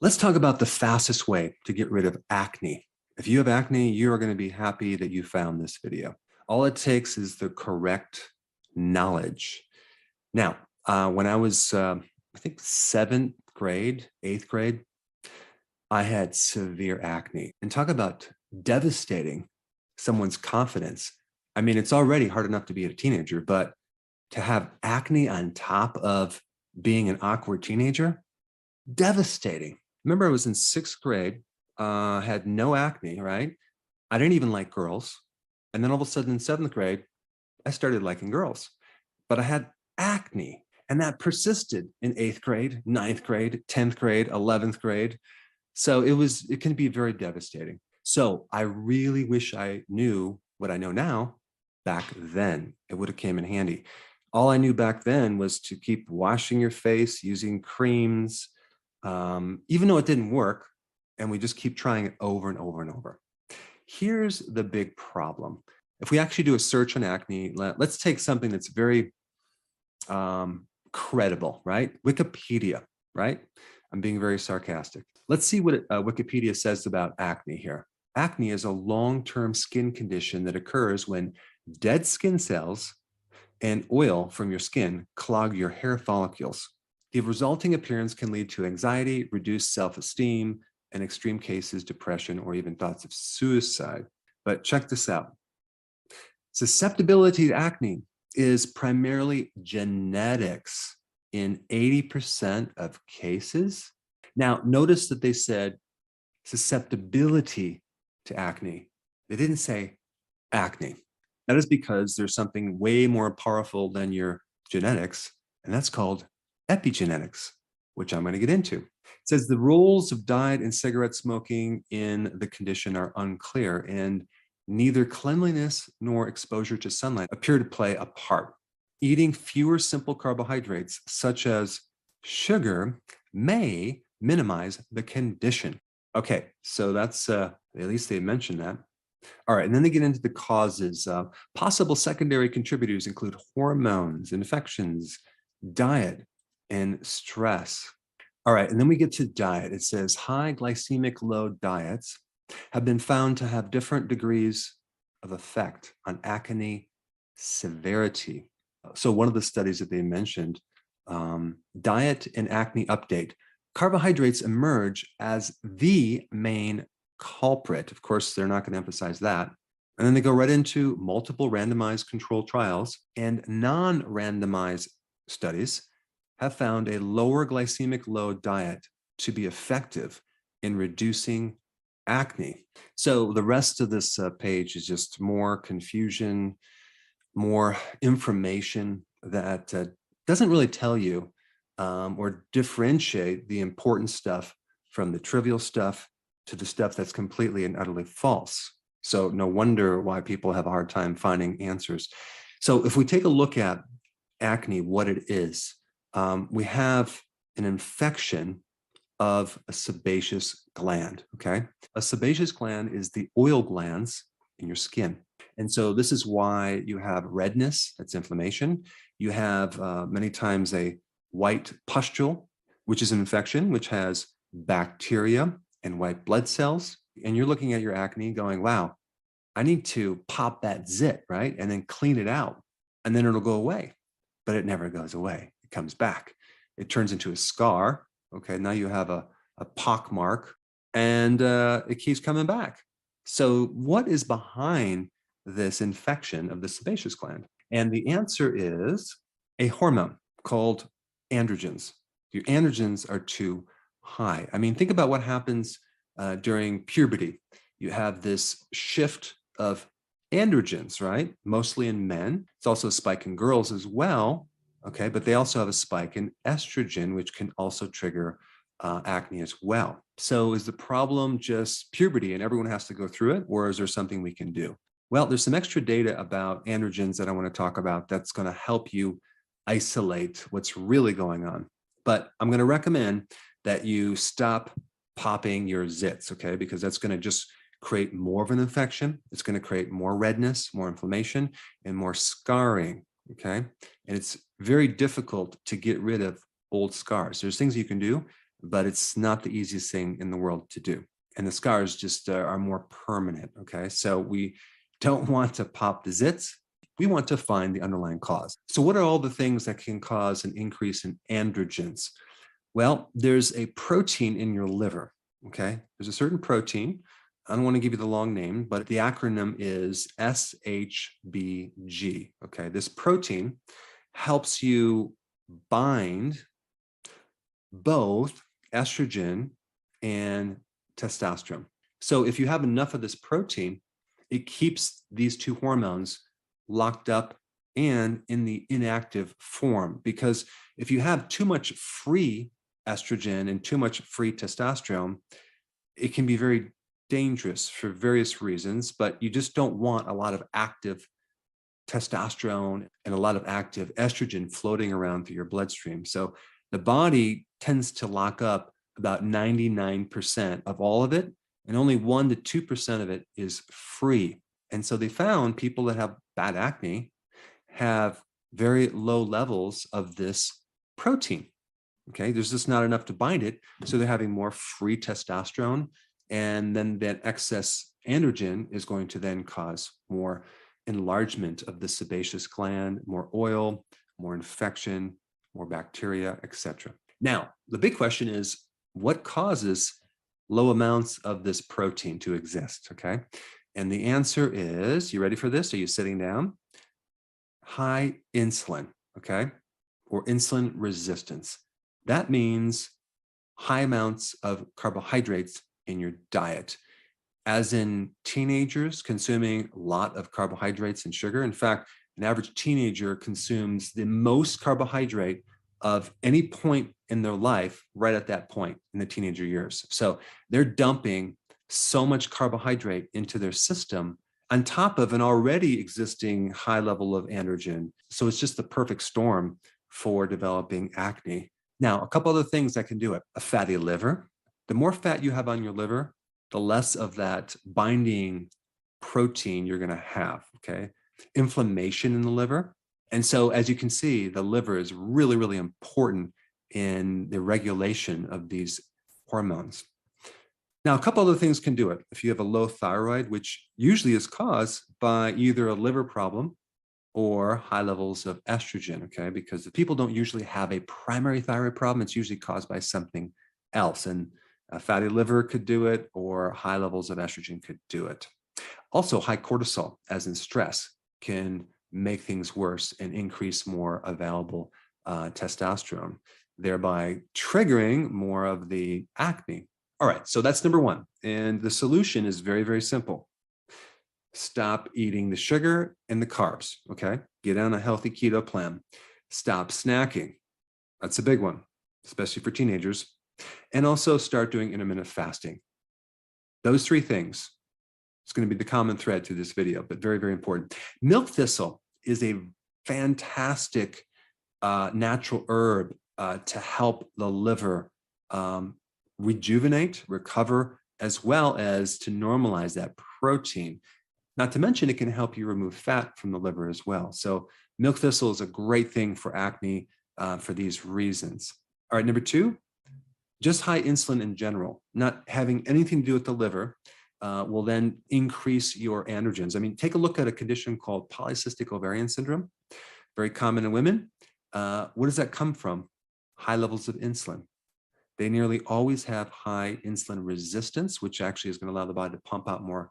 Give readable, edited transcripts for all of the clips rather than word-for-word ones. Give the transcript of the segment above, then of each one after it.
Let's talk about the fastest way to get rid of acne. If you have acne, you are going to be happy that you found this video. All it takes is the correct knowledge. Now, when I was, I think, 7th grade, 8th grade, I had severe acne. And talk about devastating someone's confidence. I mean, it's already hard enough to be a teenager, but to have acne on top of being an awkward teenager, devastating. Remember, I was in 6th grade, had no acne, right? I didn't even like girls. And then all of a sudden in 7th grade, I started liking girls. But I had acne, and that persisted in 8th grade, 9th grade, 10th grade, 11th grade. So it can be very devastating. So I really wish I knew what I know now back then. It would have came in handy. All I knew back then was to keep washing your face, using creams, even though it didn't work, and we just keep trying it over and over and over. Here's the big problem. If we actually do a search on acne, let's take something that's very credible, right? Wikipedia, right? I'm being very sarcastic. Let's see what Wikipedia says about acne here. Acne is a long-term skin condition that occurs when dead skin cells and oil from your skin clog your hair follicles. The resulting appearance can lead to anxiety, reduced self-esteem, and extreme cases, depression, or even thoughts of suicide. But check this out. Susceptibility to acne is primarily genetics in 80% of cases. Now, notice that they said susceptibility to acne. They didn't say acne. That is because there's something way more powerful than your genetics, and that's called epigenetics, which I'm going to get into. It says the roles of diet and cigarette smoking in the condition are unclear, and neither cleanliness nor exposure to sunlight appear to play a part. Eating fewer simple carbohydrates, such as sugar, may minimize the condition. Okay, so that's, at least they mentioned that. All right, and then they get into the causes. Possible secondary contributors include hormones, infections, diet, and stress. All right, and then we get to diet. It says high glycemic load diets have been found to have different degrees of effect on acne severity. So one of the studies that they mentioned, diet and acne update. Carbohydrates emerge as the main culprit. Of course, they're not going to emphasize that. And then they go right into multiple randomized controlled trials, and non-randomized studies have found a lower glycemic load diet to be effective in reducing acne. So the rest of this page is just more confusion, more information that doesn't really tell you or differentiate the important stuff from the trivial stuff to the stuff that's completely and utterly false. So no wonder why people have a hard time finding answers. So if we take a look at acne, what it is, we have an infection of a sebaceous gland, okay? A sebaceous gland is the oil glands in your skin. And so this is why you have redness, that's inflammation. You have many times a white pustule, which is an infection, which has bacteria and white blood cells. And you're looking at your acne going, wow, I need to pop that zit, right? And then clean it out, and then it'll go away. But it never goes away. It comes back. It turns into a scar. Okay, now you have a pock mark, and it keeps coming back. So what is behind this infection of the sebaceous gland? And the answer is a hormone called androgens. Your androgens are too high. I mean, think about what happens during puberty. You have this shift of androgens, right? Mostly in men. It's also a spike in girls as well. Okay, but they also have a spike in estrogen, which can also trigger acne as well. So is the problem just puberty and everyone has to go through it, or is there something we can do? Well, there's some extra data about androgens that I want to talk about that's going to help you isolate what's really going on. But I'm going to recommend that you stop popping your zits, okay? Because that's going to just create more of an infection. It's going to create more redness, more inflammation, and more scarring, okay? And it's very difficult to get rid of old scars. There's things you can do, but it's not the easiest thing in the world to do. And the scars just are more permanent, okay? So we don't want to pop the zits. We want to find the underlying cause. So what are all the things that can cause an increase in androgens? Well, there's a protein in your liver, okay? There's a certain protein. I don't want to give you the long name, but the acronym is SHBG, okay? This protein helps you bind both estrogen and testosterone. So if you have enough of this protein, it keeps these two hormones locked up and in the inactive form. Because if you have too much free estrogen and too much free testosterone, it can be very dangerous for various reasons, but you just don't want a lot of active testosterone and a lot of active estrogen floating around through your bloodstream. So the body tends to lock up about 99% of all of it, and only 1 to 2% of it is free. And so they found people that have bad acne have very low levels of this protein. Okay, there's just not enough to bind it. So they're having more free testosterone, and then that excess androgen is going to then cause more enlargement of the sebaceous gland, more oil, more infection, more bacteria, etc. Now, the big question is, what causes low amounts of this protein to exist, okay? And the answer is, you ready for this? Are you sitting down? High insulin, okay? Or insulin resistance. That means high amounts of carbohydrates in your diet, as in teenagers consuming a lot of carbohydrates and sugar. In fact, an average teenager consumes the most carbohydrate of any point in their life right at that point in the teenager years. So they're dumping so much carbohydrate into their system on top of an already existing high level of androgen. So it's just the perfect storm for developing acne. Now, a couple other things that can do it. A fatty liver. The more fat you have on your liver, the less of that binding protein you're going to have, okay? Inflammation in the liver. And so, as you can see, the liver is really, really important in the regulation of these hormones. Now, a couple other things can do it. If you have a low thyroid, which usually is caused by either a liver problem or high levels of estrogen, okay? Because people don't usually have a primary thyroid problem. It's usually caused by something else. And a fatty liver could do it, or high levels of estrogen could do it. Also, high cortisol, as in stress, can make things worse and increase more available testosterone, thereby triggering more of the acne. All right, so that's number one. And the solution is very, very simple. Stop eating the sugar and the carbs, okay? Get on a healthy keto plan. Stop snacking. That's a big one, especially for teenagers. And also start doing intermittent fasting. Those three things, it's going to be the common thread through this video, but very, very important. Milk thistle is a fantastic natural herb to help the liver rejuvenate, recover, as well as to normalize that protein. Not to mention, it can help you remove fat from the liver as well. So milk thistle is a great thing for acne for these reasons. All right, number two, just high insulin in general, not having anything to do with the liver, will then increase your androgens. I mean, take a look at a condition called polycystic ovarian syndrome, very common in women. What does that come from? High levels of insulin. They nearly always have high insulin resistance, which actually is going to allow the body to pump out more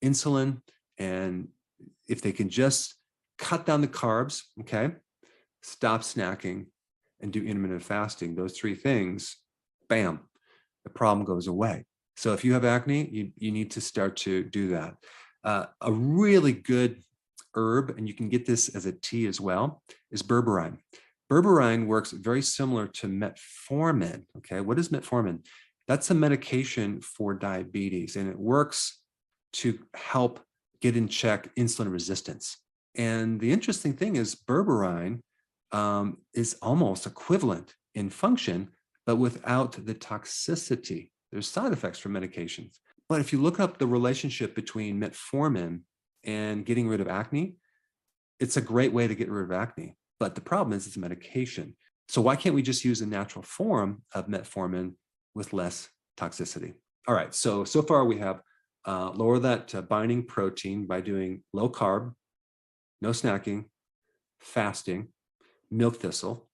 insulin. And if they can just cut down the carbs, okay, stop snacking, and do intermittent fasting, those three things, bam, the problem goes away. So if you have acne, you need to start to do that. A really good herb, and you can get this as a tea as well, is berberine. Berberine works very similar to metformin, okay? What is metformin? That's a medication for diabetes, and it works to help get in check insulin resistance. And the interesting thing is berberine is almost equivalent in function, but without the toxicity. There's side effects from medications. But if you look up the relationship between metformin and getting rid of acne, it's a great way to get rid of acne. But the problem is it's a medication. So why can't we just use a natural form of metformin with less toxicity. All right, so far we have lower that binding protein by doing low carb, no snacking, fasting, milk thistle.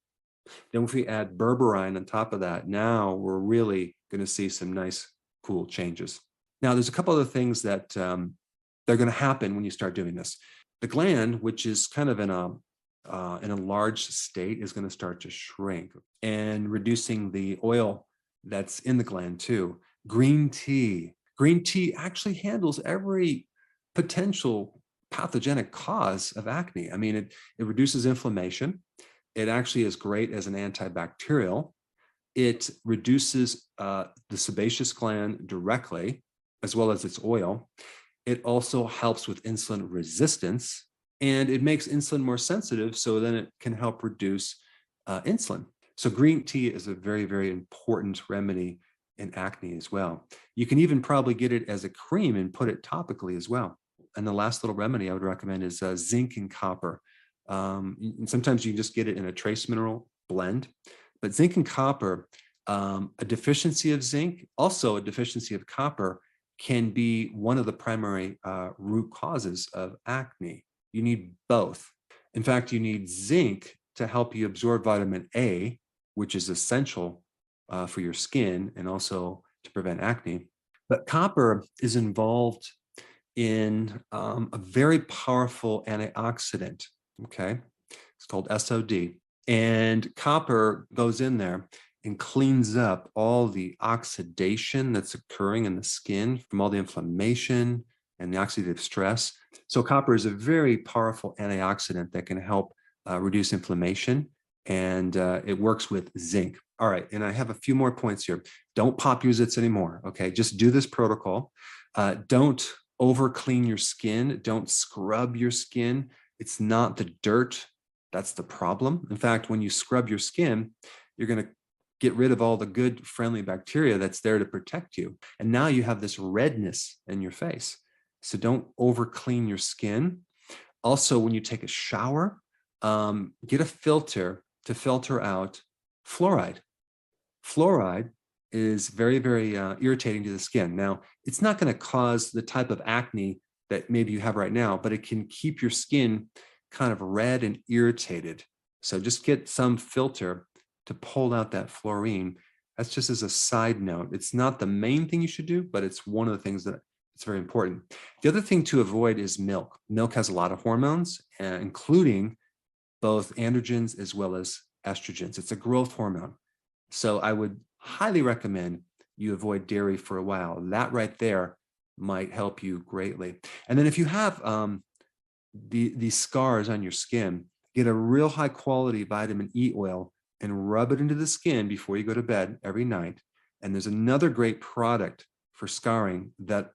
Then if we add berberine on top of that, now we're really going to see some nice, cool changes. Now, there's a couple other things that they're going to happen when you start doing this. The gland, which is kind of in a large state, is going to start to shrink and reducing the oil that's in the gland too. Green tea actually handles every potential pathogenic cause of acne. I mean, it reduces inflammation. It actually is great as an antibacterial. It reduces the sebaceous gland directly, as well as its oil. It also helps with insulin resistance, and it makes insulin more sensitive, so then it can help reduce insulin. So green tea is a very, very important remedy in acne as well. You can even probably get it as a cream and put it topically as well. And the last little remedy I would recommend is zinc and copper. And sometimes you can just get it in a trace mineral blend. But zinc and copper, a deficiency of zinc, also a deficiency of copper, can be one of the primary root causes of acne. You need both. In fact, you need zinc to help you absorb vitamin A, which is essential for your skin and also to prevent acne. But copper is involved in a very powerful antioxidant, okay? It's called SOD. And copper goes in there and cleans up all the oxidation that's occurring in the skin from all the inflammation and the oxidative stress. So copper is a very powerful antioxidant that can help reduce inflammation, and it works with zinc. All right, and I have a few more points here. Don't pop your zits anymore, okay? Just do this protocol. Don't over clean your skin. Don't scrub your skin. It's not the dirt that's the problem. In fact, when you scrub your skin, you're going to get rid of all the good, friendly bacteria that's there to protect you. And now you have this redness in your face. So don't over clean your skin. Also, when you take a shower, get a filter to filter out fluoride. Fluoride is very, very irritating to the skin. Now, it's not going to cause the type of acne that maybe you have right now, but it can keep your skin kind of red and irritated. So just get some filter to pull out that fluorine. That's just as a side note. It's not the main thing you should do, but it's one of the things that it's very important. The other thing to avoid is milk. Milk has a lot of hormones, including both androgens as well as estrogens. It's a growth hormone. So I would highly recommend you avoid dairy for a while. That right there might help you greatly. And then if you have these scars on your skin, get a real high quality vitamin E oil and rub it into the skin before you go to bed every night. And there's another great product for scarring that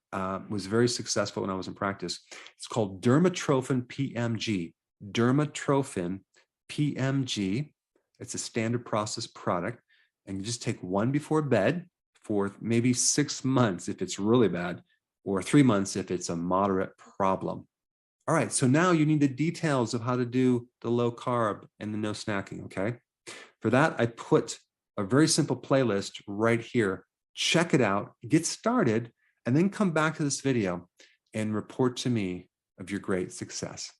was very successful when I was in practice. It's called Dermatrophin PMG. Dermatrophin PMG. It's a standard process product. And you just take one before bed for maybe 6 months if it's really bad, or 3 months if it's a moderate problem. All right, so now you need the details of how to do the low carb and the no snacking, okay? For that, I put a very simple playlist right here. Check it out, get started, and then come back to this video and report to me of your great success.